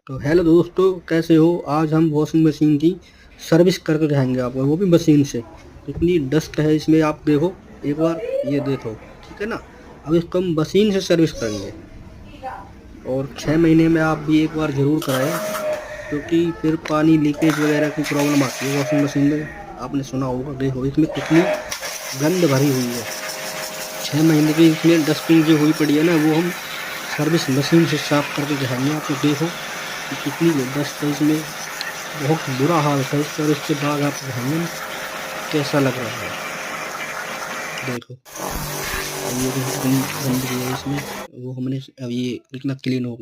तो हेलो दोस्तों, कैसे हो। आज हम वॉशिंग मशीन की सर्विस करके दिखाएंगे आपको, वो भी मशीन से। इतनी डस्ट है इसमें, आप देखो एक बार, ये देखो। ठीक है ना। अब इसको हम मशीन से सर्विस करेंगे और 6 महीने में आप भी एक बार ज़रूर कराएं, क्योंकि फिर पानी लीकेज वगैरह की प्रॉब्लम आती है वॉशिंग मशीन में। आपने सुना होगा। देखो इसमें कितनी गंद भरी हुई है। 6 महीने की इसमें डस्टिंग जो हुई पड़ी है ना, वो हम सर्विस मशीन से साफ करके दिखाएंगे आपको। देखो कि कितनी डस्ट है इसमें, बहुत बुरा हाल था इसका। और इसके बाद आपको दिखाएंगे हम कैसा लग रहा है। देखो अब ये देखो कितनी गंदगी है इसमें। वो हमने अब ये कितना क्लीन हो गया।